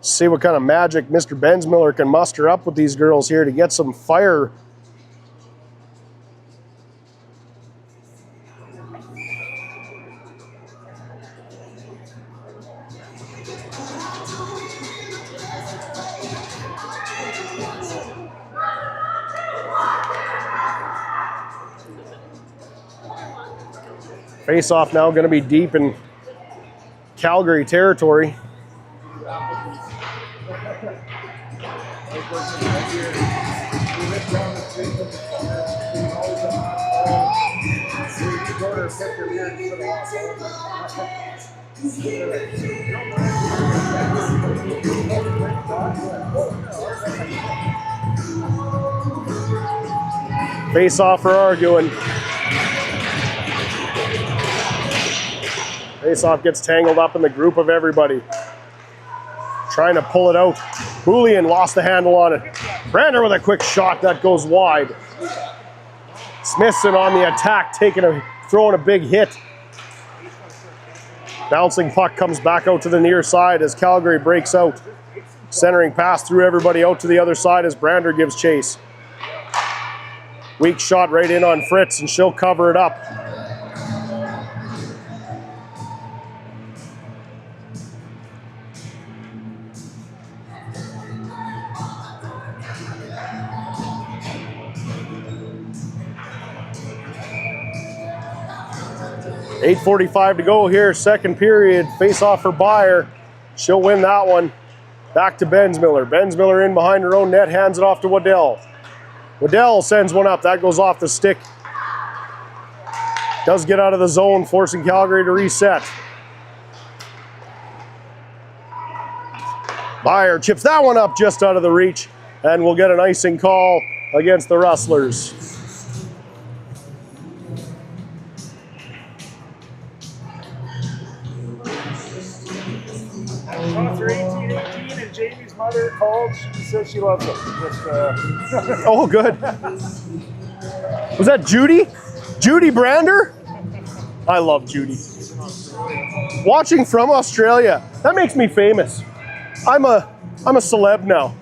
See what kind of magic Mr. Bensmiller can muster up with these girls here to get some fire. Face-off now going to be deep in Calgary territory. Face-off for arguing. Face-off gets tangled up in the group of everybody. Trying to pull it out. Boulian lost the handle on it. Brander with a quick shot that goes wide. Smithson on the attack, throwing a big hit. Bouncing puck comes back out to the near side as Calgary breaks out. Centering pass through everybody out to the other side as Brander gives chase. Weak shot right in on Fritz, and she'll cover it up. .8:45 to go here, second period. Face off for Beyer. She'll win that one. Back to Bensmiller. Bensmiller in behind her own net, hands it off to Waddell. Waddell sends one up. That goes off the stick. Does get out of the zone, forcing Calgary to reset. Beyer chips that one up just out of the reach, and we'll get an icing call against the Rustlers. Shots are 18-18, and Jamie's mother called. She says she loves them. Oh, good. Was that Judy? Judy Brander? I love Judy. Watching from Australia. That makes me famous. I'm a celeb now.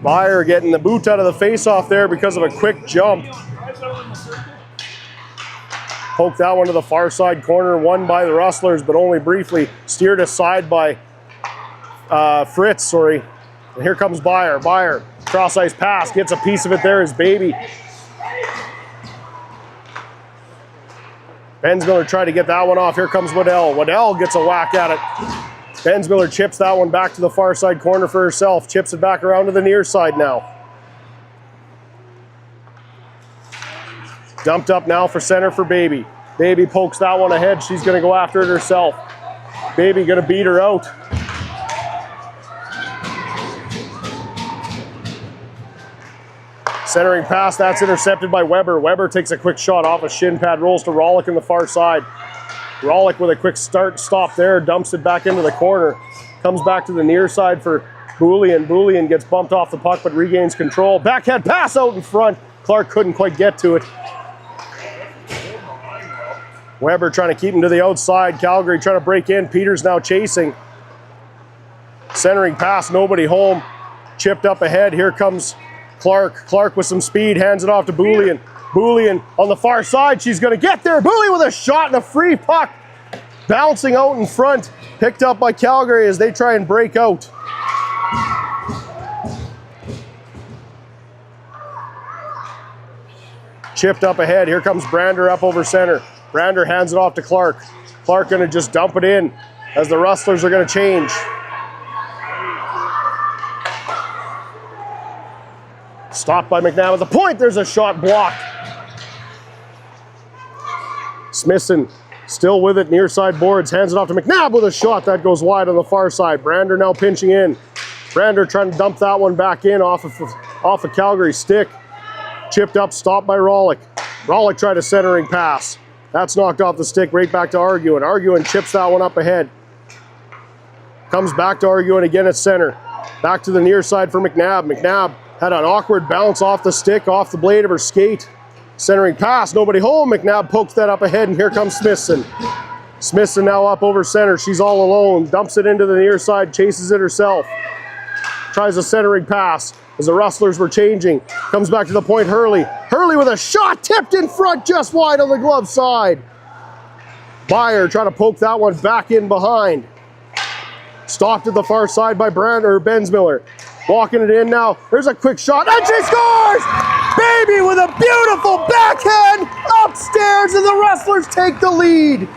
Beyer getting the boot out of the face-off there because of a quick jump. Poked that one to the far side corner, won by the Rustlers, but only briefly. Steered aside by Fritz, And here comes Beyer. Beyer, cross-ice pass, gets a piece of it there as Baby. Bensmiller tried to get that one off. Here comes Waddell. Waddell gets a whack at it. Bensmiller chips that one back to the far side corner for herself. Chips it back around to the near side now. Dumped up now for center for Baby. Baby pokes that one ahead. She's going to go after it herself. Baby going to beat her out. Centering pass, that's intercepted by Weber. Weber takes a quick shot off a shin pad, rolls to Rollick in the far side. Rollick with a quick stop there, dumps it back into the corner. Comes back to the near side for Boulian. Boulian gets bumped off the puck but regains control. Backhand pass out in front. Clark couldn't quite get to it. Weber trying to keep him to the outside. Calgary trying to break in. Peters now chasing. Centering pass, nobody home. Chipped up ahead. Here comes Clark. Clark with some speed, hands it off to Boulian. Boulian on the far side. She's going to get there. Boulian with a shot and a free puck. Bouncing out in front. Picked up by Calgary as they try and break out. Chipped up ahead. Here comes Brander up over center. Brander hands it off to Clark. Clark going to just dump it in as the Rustlers are going to change. Stopped by McNabb at the point. There's a shot blocked. Smithson still with it, near side boards. Hands it off to McNabb with a shot that goes wide on the far side. Brander now pinching in. Brander trying to dump that one back in off of Calgary's stick. Chipped up, stopped by Rollick. Rollick tried a centering pass. That's knocked off the stick, right back to Arguin. Arguin chips that one up ahead. Comes back to Arguin again at center. Back to the near side for McNabb. McNabb had an awkward bounce off the stick, off the blade of her skate. Centering pass, nobody home. McNabb pokes that up ahead, and here comes Smithson. Smithson now up over center. She's all alone. Dumps it into the near side, chases it herself. Tries a centering pass as the Rustlers were changing. Comes back to the point, Hurley. Hurley with a shot, tipped in front, just wide on the glove side. Byer trying to poke that one back in behind. Stopped at the far side by Bensmiller. Walking it in now. There's a quick shot, and she scores! Baby with a beautiful backhand upstairs, and the Rustlers take the lead.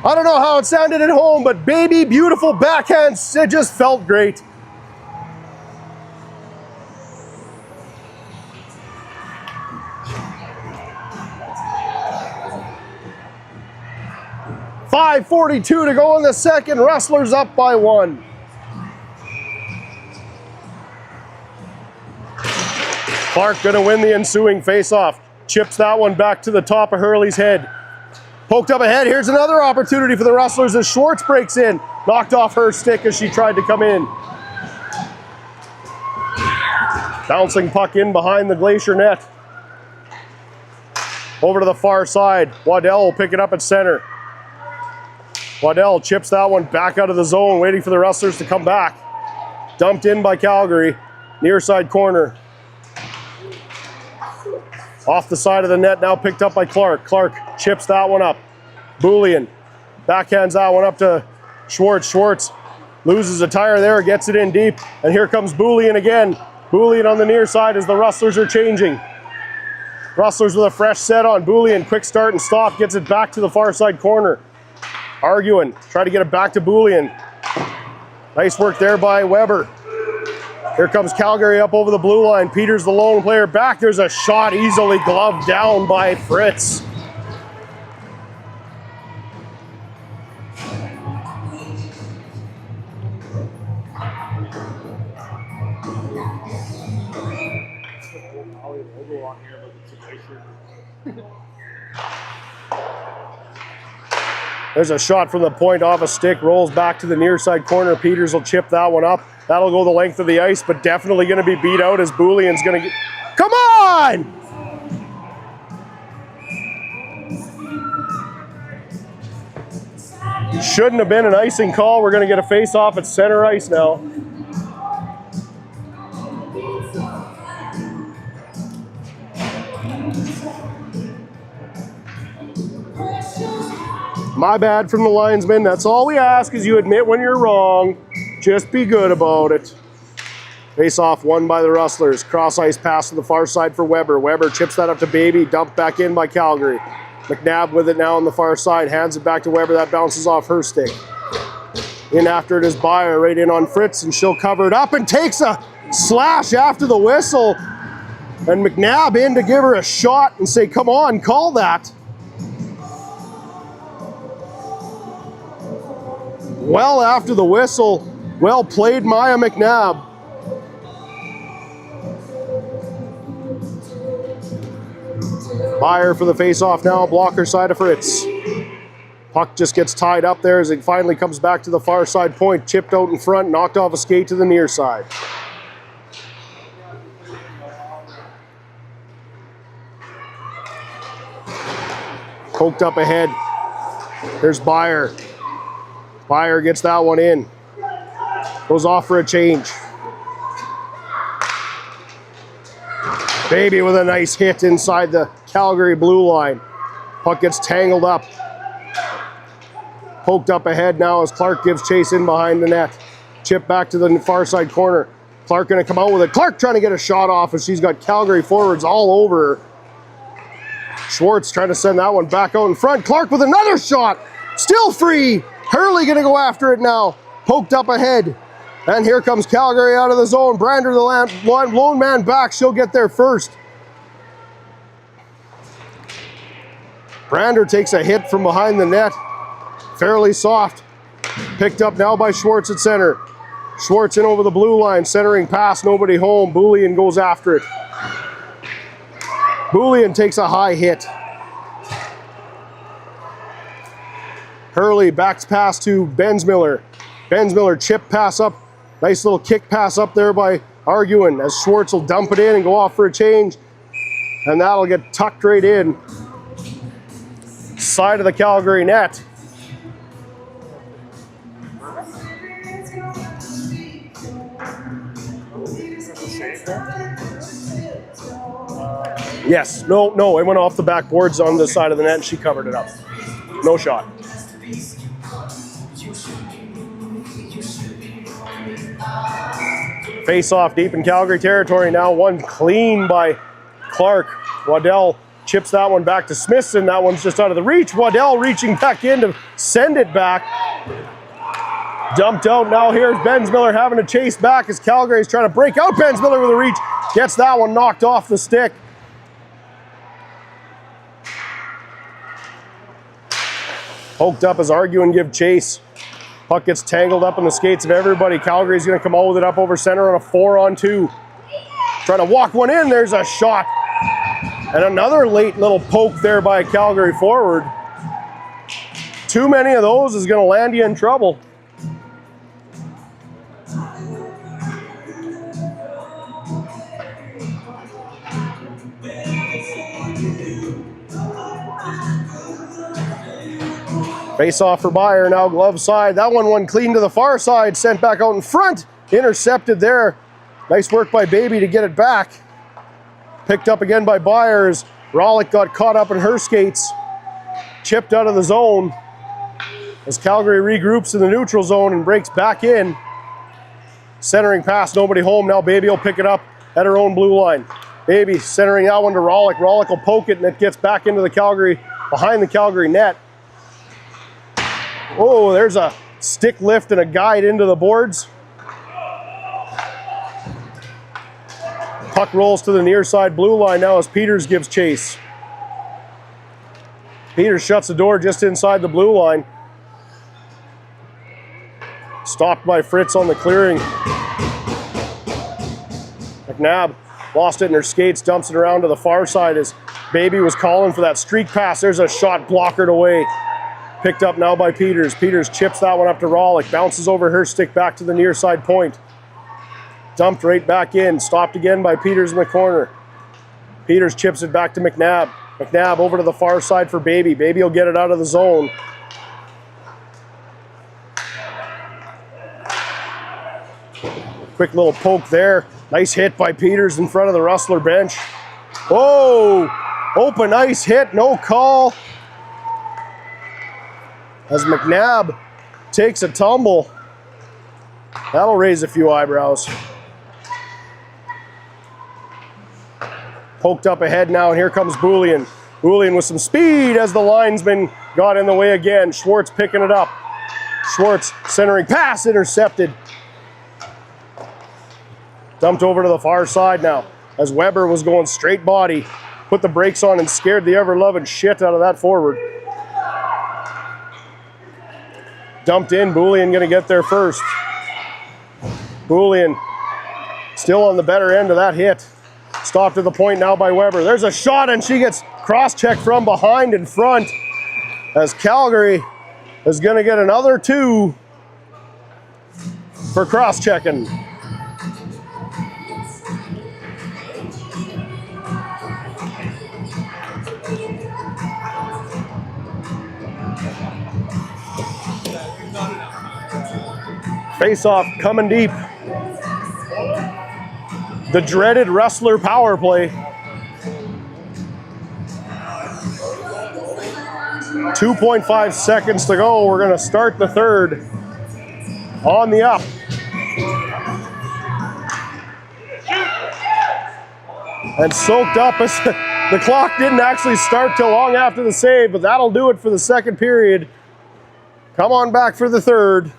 I don't know how it sounded at home, but Baby, beautiful backhand, it just felt great. .5:42 to go in the second. Rustlers up by 1. Clark gonna win the ensuing faceoff. Chips that one back to the top of Hurley's head. Poked up ahead. Here's another opportunity for the Rustlers as Schwartz breaks in. Knocked off her stick as she tried to come in. Bouncing puck in behind the Glacier net. Over to the far side. Waddell will pick it up at center. Waddell chips that one back out of the zone, waiting for the Rustlers to come back. Dumped in by Calgary. Near side corner. Off the side of the net, now picked up by Clark. Clark chips that one up. Boulian backhands that one up to Schwartz. Schwartz loses a tire there, gets it in deep, and here comes Boulian again. Boulian on the near side as the Rustlers are changing. Rustlers with a fresh set on. Boulian, quick start and stop, gets it back to the far side corner. Arguing, try to get it back to Boulian. Nice work there by Weber. Here comes Calgary up over the blue line. Peters the lone player back. There's a shot easily gloved down by Fritz. There's a shot from the point off a stick, rolls back to the near side corner. Peters will chip that one up. That'll go the length of the ice, but definitely going to be beat out as Boulian's going to get... Come on! Shouldn't have been an icing call. We're going to get a face-off at center ice now. My bad from the linesman. That's all we ask is you admit when you're wrong. Just be good about it. Face off won by the Rustlers. Cross ice pass to the far side for Weber. Weber chips that up to Baby. Dumped back in by Calgary. McNabb with it now on the far side. Hands it back to Weber. That bounces off her stick. In after it is Beyer. Right in on Fritz, and she'll cover it up and takes a slash after the whistle. And McNabb in to give her a shot and say, come on, call that. Well after the whistle. Well played, Maya McNabb. Beyer for the face-off now, blocker side of Fritz. Puck just gets tied up there as it finally comes back to the far side point. Chipped out in front, knocked off a skate to the near side. Poked up ahead. There's Beyer. Beyer gets that one in. Goes off for a change. Baby with a nice hit inside the Calgary blue line. Puck gets tangled up. Poked up ahead now as Clark gives chase in behind the net. Chip back to the far side corner. Clark gonna come out with it. Clark trying to get a shot off as she's got Calgary forwards all over her. Schwartz trying to send that one back out in front. Clark with another shot. Still free. Hurley gonna go after it now. Poked up ahead. And here comes Calgary out of the zone. Brander, the lone man back. She'll get there first. Brander takes a hit from behind the net. Fairly soft. Picked up now by Schwartz at center. Schwartz in over the blue line. Centering pass, nobody home. Boulian goes after it. Boulian takes a high hit. Hurley backs pass to Bensmiller. Bensmiller chip pass up. Nice little kick pass up there by Arguin as Schwartz will dump it in and go off for a change. And that'll get tucked right in. Side of the Calgary net. Yes, no, it went off the backboards on the side of the net and she covered it up. No shot. Face off deep in Calgary territory now. One clean by Clark. Waddell chips that one back to Smithson. That one's just out of the reach. Waddell reaching back in to send it back. Dumped out. Now here's Bensmiller having to chase back as Calgary's trying to break out. Bensmiller with a reach. Gets that one knocked off the stick. Poked up as Arguin give chase. Puck gets tangled up in the skates of everybody. Calgary's going to come out with it up over center on a 4-on-2. Trying to walk one in. There's a shot. And another late little poke there by a Calgary forward. Too many of those is going to land you in trouble. Face off for Beyer, now glove side. That one went clean to the far side, sent back out in front. Intercepted there. Nice work by Baby to get it back. Picked up again by Beyer as Rollick got caught up in her skates. Chipped out of the zone as Calgary regroups in the neutral zone and breaks back in. Centering pass, nobody home. Now Baby will pick it up at her own blue line. Baby centering that one to Rollick. Rollick will poke it and it gets back into the Calgary, behind the Calgary net. Oh, there's a stick lift and a guide into the boards. Puck rolls to the near side blue line now as Peters gives chase. Peters shuts the door just inside the blue line. Stopped by Fritz on the clearing. McNabb lost it in her skates, dumps it around to the far side as Baby was calling for that streak pass. There's a shot blockered away. Picked up now by Peters. Peters chips that one up to Rollick. Bounces over her stick back to the near side point. Dumped right back in. Stopped again by Peters in the corner. Peters chips it back to McNabb. McNabb over to the far side for Baby. Baby will get it out of the zone. Quick little poke there. Nice hit by Peters in front of the Rustler bench. Oh! Open ice hit. No call. As McNabb takes a tumble. That'll raise a few eyebrows. Poked up ahead now, and here comes Boulian. Boulian with some speed as the linesman got in the way again. Schwartz picking it up. Schwartz centering pass intercepted. Dumped over to the far side now as Weber was going straight body. Put the brakes on and scared the ever-loving shit out of that forward. Dumped in, Boulian gonna get there first. Boulian still on the better end of that hit. Stopped at the point now by Weber. There's a shot and she gets cross-checked from behind in front as Calgary is gonna get another 2 for cross-checking. Face-off coming deep. The dreaded wrestler power play. 2.5 seconds to go. We're going to start the third on the up. And soaked up as the clock didn't actually start till long after the save, but that'll do it for the second period. Come on back for the third.